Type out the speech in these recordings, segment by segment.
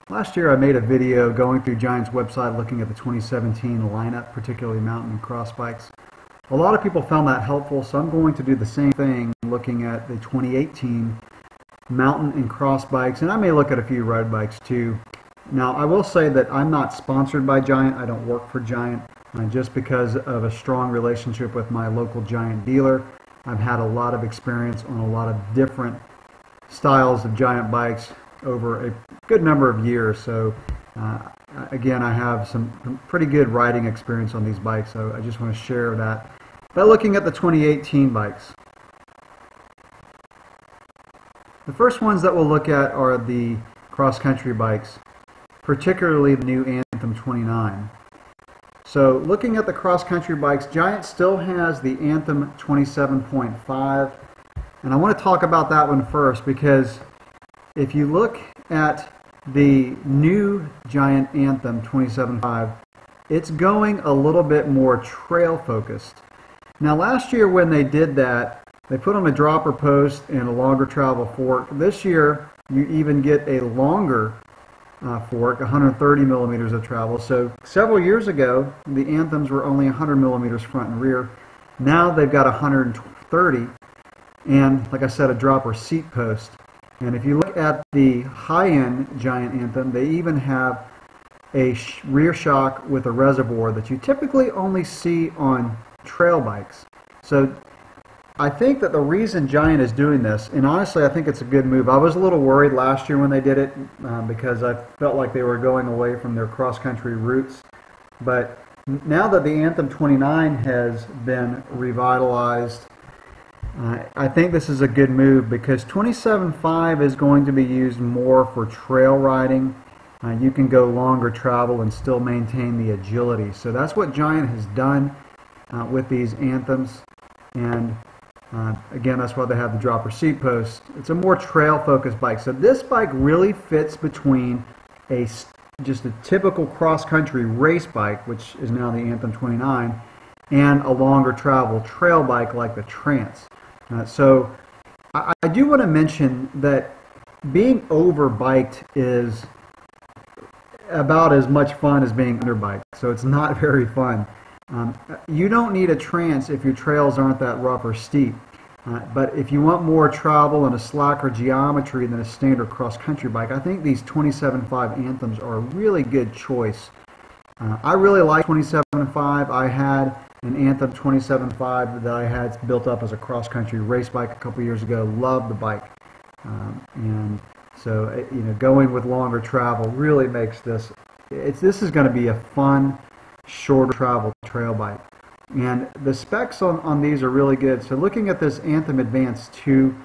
Last year I made a video going through Giant's website looking at the 2017 lineup, particularly mountain and cross bikes. A lot of people found that helpful, so I'm going to do the same thing looking at the 2018 mountain and cross bikes, and I may look at a few road bikes too. Now I will say that I'm not sponsored by Giant. I don't work for Giant. Just because of a strong relationship with my local Giant dealer, I've had a lot of experience on a lot of different styles of Giant bikes over a good number of years. So again, I have some pretty good riding experience on these bikes, so I just want to share that. But looking at the 2018 bikes, the first ones that we'll look at are the cross-country bikes, particularly the new Anthem 29. So looking at the cross-country bikes, Giant still has the Anthem 27.5, and I want to talk about that one first because if you look at the new Giant Anthem 27.5, it's going a little bit more trail focused. Now last year when they did that, they put on a dropper post and a longer travel fork. This year you even get a longer fork, 130 millimeters of travel. So several years ago the Anthems were only 100 millimeters front and rear. Now they've got 130, and like I said, a dropper seat post. And if you look at the high-end Giant Anthem, they even have a rear shock with a reservoir that you typically only see on trail bikes. So I think that the reason Giant is doing this, and honestly I think it's a good move. I was a little worried last year when they did it because I felt like they were going away from their cross-country roots. But now that the Anthem 29 has been revitalized, I think this is a good move because 27.5 is going to be used more for trail riding. You can go longer travel and still maintain the agility. So that's what Giant has done with these Anthems. And again, that's why they have the dropper seat post. It's a more trail focused bike. So this bike really fits between just a typical cross-country race bike, which is now the Anthem 29, and a longer travel trail bike like the Trance. So I do want to mention that being overbiked is about as much fun as being underbiked, so it's not very fun. You don't need a Trance if your trails aren't that rough or steep, but if you want more travel and a slacker geometry than a standard cross-country bike, I think these 27.5 Anthems are a really good choice. I really like 27.5. I had an Anthem 27.5 that I had built up as a cross-country race bike a couple years ago. Loved the bike, and so going with longer travel really makes this. This is going to be a fun, shorter travel trail bike, and the specs on these are really good. So looking at this Anthem Advanced 2,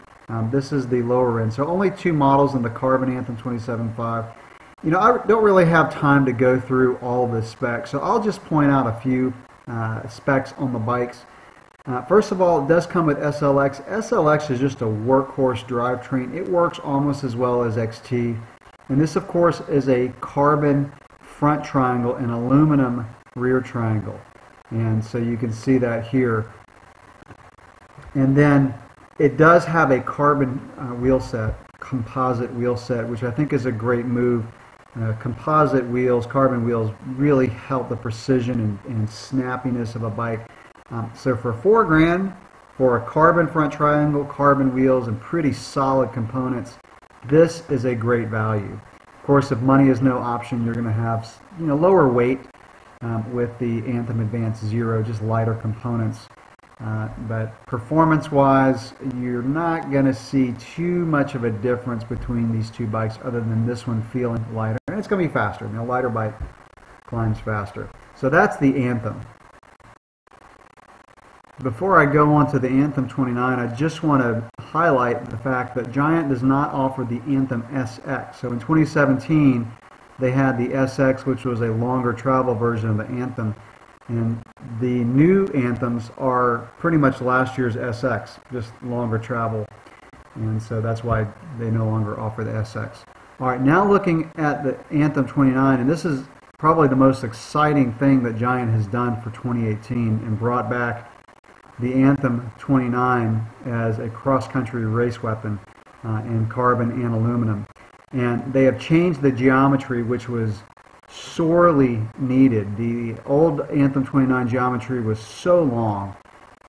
this is the lower end. So only 2 models in the carbon Anthem 27.5. I don't really have time to go through all the specs, so I'll just point out a few specs on the bikes. First of all, it does come with SLX. SLX is just a workhorse drivetrain. It works almost as well as XT. And this, of course, is a carbon front triangle and aluminum rear triangle. And so you can see that here. And then it does have a carbon wheel set, composite wheel set, which I think is a great move. Composite wheels, carbon wheels, really help the precision and snappiness of a bike. So for $4 grand, for a carbon front triangle, carbon wheels, and pretty solid components, this is a great value. Of course, if money is no option, you're going to have lower weight with the Anthem Advanced Zero, just lighter components. But performance-wise, you're not going to see too much of a difference between these two bikes other than this one feeling lighter. And it's going to be faster. A lighter bike climbs faster. So that's the Anthem. Before I go on to the Anthem 29, I just want to highlight the fact that Giant does not offer the Anthem SX. So in 2017, they had the SX, which was a longer travel version of the Anthem. And the new Anthems are pretty much last year's SX, just longer travel. And so that's why they no longer offer the SX. All right, now looking at the Anthem 29, and this is probably the most exciting thing that Giant has done for 2018 and brought back the Anthem 29 as a cross-country race weapon in carbon and aluminum. And they have changed the geometry, which was sorely needed. The old Anthem 29 geometry was so long.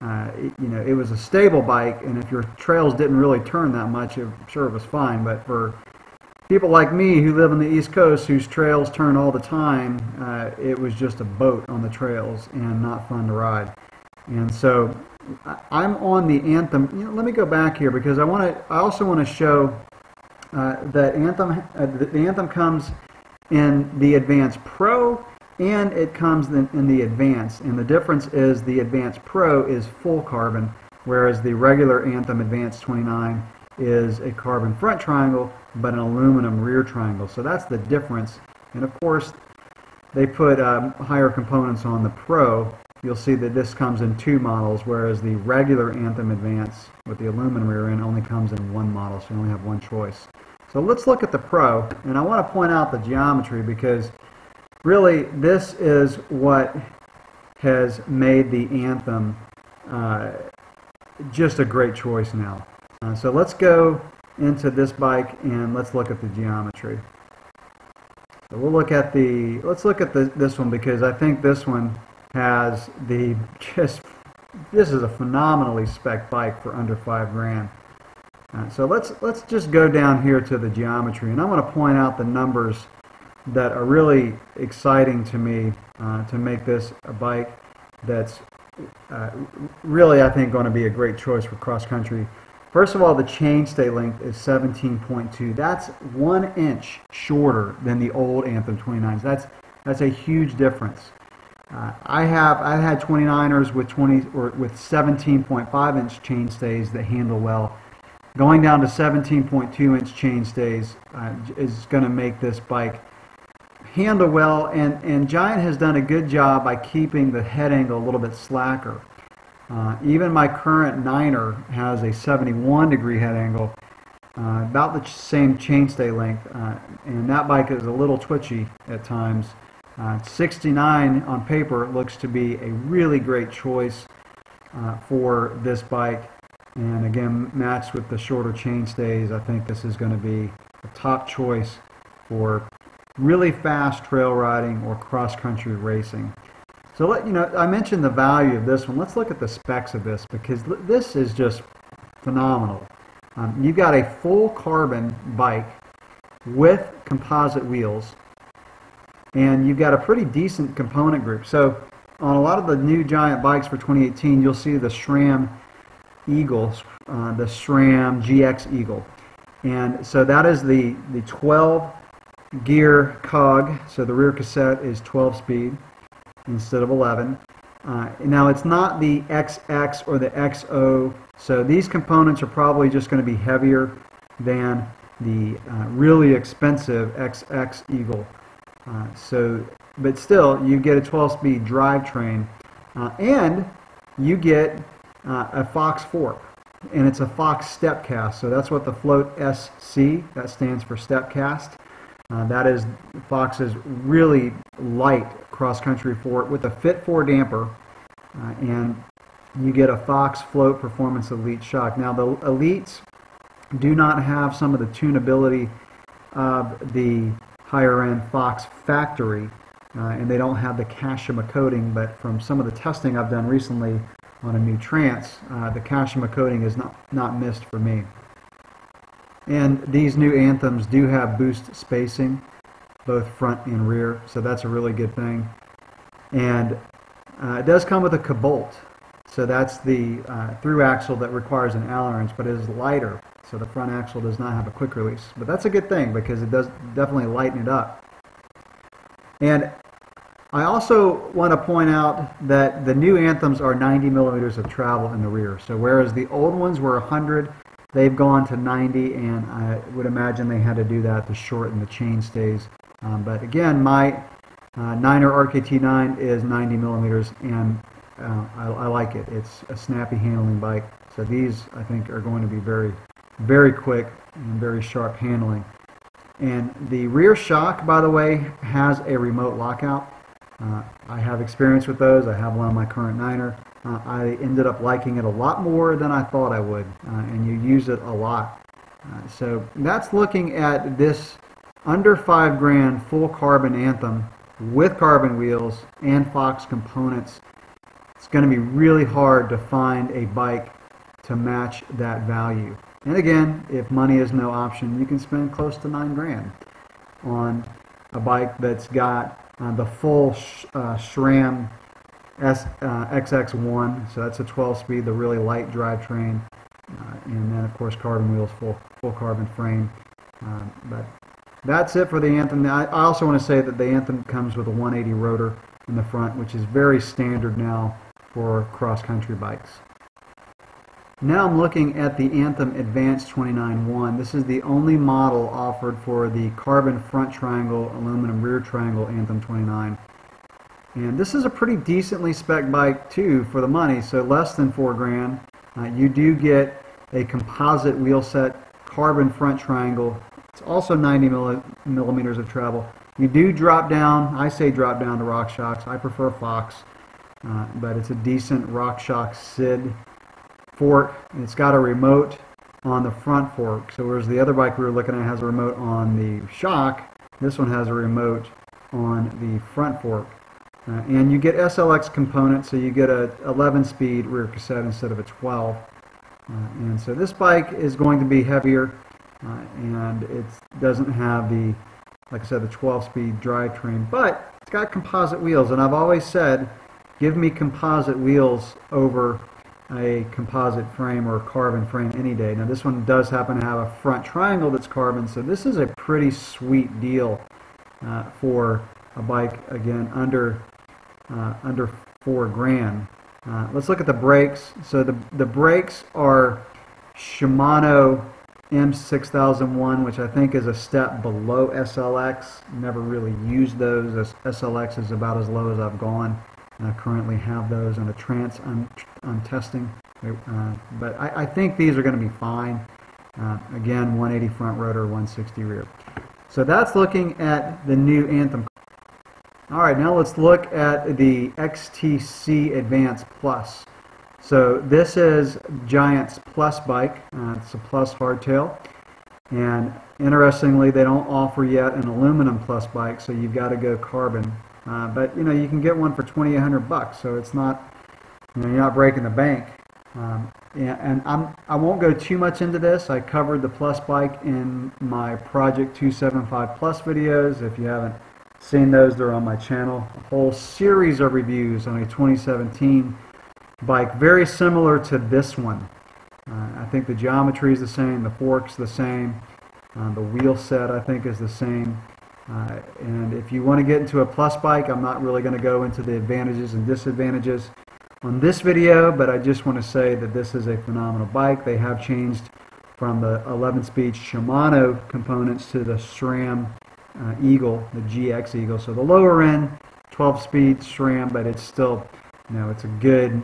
It was a stable bike, and if your trails didn't really turn that much, I'm sure it was fine. But for people like me who live on the East Coast, whose trails turn all the time, it was just a boat on the trails and not fun to ride. And so I'm on the Anthem. Let me go back here because I also want to show that the Anthem comes in the Advance Pro, and it comes in the Advance. And the difference is the Advance Pro is full carbon, whereas the regular Anthem Advanced 29 is a carbon front triangle, but an aluminum rear triangle. So that's the difference. And of course, they put higher components on the Pro. You'll see that this comes in 2 models, whereas the regular Anthem Advance with the aluminum rear end only comes in 1 model, so you only have 1 choice. So let's look at the Pro, and I want to point out the geometry because really this is what has made the Anthem just a great choice now. So let's go into this bike and let's look at the geometry. So we'll look at let's look at this one because I think this one has this is a phenomenally spec bike for under $5,000. So let's just go down here to the geometry, and I want to point out the numbers that are really exciting to me to make this a bike that's really, I think, going to be a great choice for cross country. First of all, the chainstay length is 17.2. That's 1 inch shorter than the old Anthem 29s. That's a huge difference. I've had 29ers with 17.5 inch chainstays that handle well. Going down to 17.2 inch chainstays is going to make this bike handle well, and Giant has done a good job by keeping the head angle a little bit slacker. Even my current Niner has a 71 degree head angle, about the same chainstay length, and that bike is a little twitchy at times. 69 on paper looks to be a really great choice for this bike, and again, matched with the shorter chainstays, I think this is going to be a top choice for really fast trail riding or cross-country racing. So I mentioned the value of this one. Let's look at the specs of this because this is just phenomenal. You've got a full carbon bike with composite wheels, and you've got a pretty decent component group. So on a lot of the new Giant bikes for 2018, you'll see the SRAM Eagle, the SRAM GX Eagle. And so that is the 12 gear cog, so the rear cassette is 12 speed instead of 11. Now it's not the XX or the XO, so these components are probably just going to be heavier than the really expensive XX Eagle. But still, you get a 12-speed drivetrain, and you get a Fox fork, and it's a Fox step cast. So that's what the Float SC, that stands for step cast. That is Fox's really light cross-country fork with a Fit 4 damper, and you get a Fox Float Performance Elite shock. Now the Elites do not have some of the tunability of the higher-end Fox factory, and they don't have the Kashima coating, but from some of the testing I've done recently on a new Trance, the Kashima coating is not missed for me. And these new Anthems do have boost spacing, both front and rear, so that's a really good thing. And it does come with a Cabolt, so that's the through axle that requires an Allen wrench, but it is lighter, so the front axle does not have a quick release. But that's a good thing because it does definitely lighten it up. And I also want to point out that the new Anthems are 90 millimeters of travel in the rear, so whereas the old ones were 100, they've gone to 90, and I would imagine they had to do that to shorten the chainstays. But again, my Niner RKT9 is 90 millimeters, and I like it. It's a snappy handling bike. So these, I think, are going to be very, very quick and very sharp handling. And the rear shock, by the way, has a remote lockout. I have experience with those. I have one on my current Niner. I ended up liking it a lot more than I thought I would, and you use it a lot. So that's looking at this under $5,000 full carbon Anthem with carbon wheels and Fox components. It's going to be really hard to find a bike to match that value. And again, if money is no option, you can spend close to $9,000 on a bike that's got the full SRAM XX1, so that's a 12-speed, the really light drivetrain, and then of course carbon wheels, full carbon frame. But that's it for the Anthem. I also want to say that the Anthem comes with a 180 rotor in the front, which is very standard now for cross-country bikes. Now I'm looking at the Anthem Advanced 29.1. This is the only model offered for the carbon front triangle, aluminum rear triangle Anthem 29. And this is a pretty decently spec bike too for the money, so less than $4,000. You do get a composite wheel set, carbon front triangle. It's also 90 millimeters of travel. You do drop down, I say drop down to RockShox. I prefer Fox, but it's a decent RockShox SID fork. It's got a remote on the front fork. So whereas the other bike we were looking at has a remote on the shock, this one has a remote on the front fork. And you get SLX components, so you get a 11-speed rear cassette instead of a 12. And so this bike is going to be heavier, and it doesn't have the, like I said, the 12-speed drivetrain, but it's got composite wheels. And I've always said, give me composite wheels over a composite frame or a carbon frame any day. Now this one does happen to have a front triangle that's carbon, so this is a pretty sweet deal for a bike, again, under $4,000. Let's look at the brakes. So the brakes are Shimano M6001, which I think is a step below SLX. Never really used those. SLX is about as low as I've gone. I currently have those on a trance I'm testing. But I think these are going to be fine. Again, 180 front rotor, 160 rear. So that's looking at the new Anthem. All right, now let's look at the Xtc Advance Plus. So this is Giant's Plus bike. It's a Plus hardtail. And interestingly, they don't offer yet an aluminum Plus bike, so you've got to go carbon. But you know, you can get one for $2,800, so it's not, you know, you're not breaking the bank. And I won't go too much into this. I covered the Plus bike in my Project 275 Plus videos. If you haven't seen those, they're on my channel. A whole series of reviews on a 2017 bike, very similar to this one. I think the geometry is the same, the fork's the same, the wheel set I think is the same. And if you want to get into a Plus bike, I'm not really going to go into the advantages and disadvantages on this video, but I just want to say that this is a phenomenal bike. They have changed from the 11-speed Shimano components to the SRAM Eagle, the GX Eagle. So the lower end, 12-speed SRAM, but it's still, you know, it's a good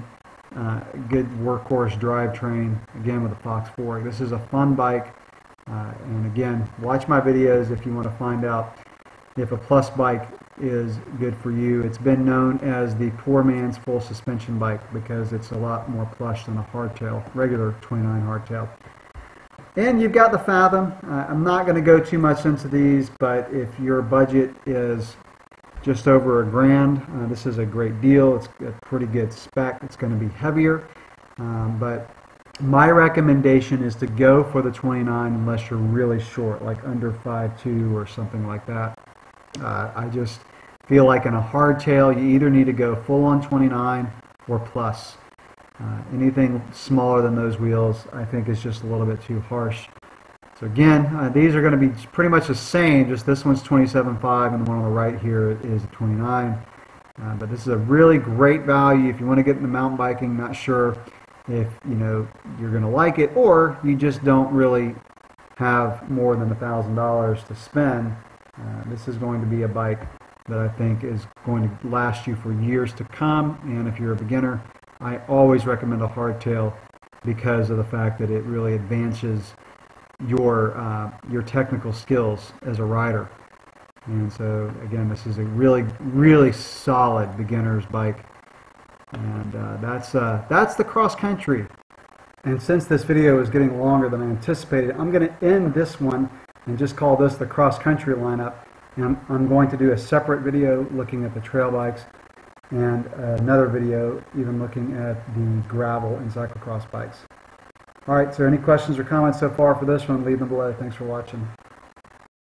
workhorse drivetrain, again with a Fox fork. This is a fun bike, and again, watch my videos if you want to find out if a Plus bike is good for you. It's been known as the poor man's full suspension bike because it's a lot more plush than a hardtail, regular 29 hardtail. And you've got the Fathom. I'm not going to go too much into these, but if your budget is just over $1,000, this is a great deal. It's a pretty good spec. It's going to be heavier, but my recommendation is to go for the 29 unless you're really short, like under 5'2" or something like that. I just feel like in a hardtail, you either need to go full on 29 or Plus. Anything smaller than those wheels, I think, is just a little bit too harsh. So again, these are going to be pretty much the same, just this one's 27.5 and the one on the right here is a 29. But this is a really great value if you want to get into mountain biking, not sure if you know you're going to like it, or you just don't really have more than $1,000 to spend. This is going to be a bike that I think is going to last you for years to come, and if you're a beginner, I always recommend a hardtail because of the fact that it really advances your technical skills as a rider. And so again, this is a really solid beginner's bike, and that's the cross country And since this video is getting longer than I anticipated, I'm going to end this one and just call this the cross-country lineup. And I'm going to do a separate video looking at the trail bikes and another video even looking at the gravel and cyclocross bikes. All right, so any questions or comments so far for this one, leave them below. Thanks for watching.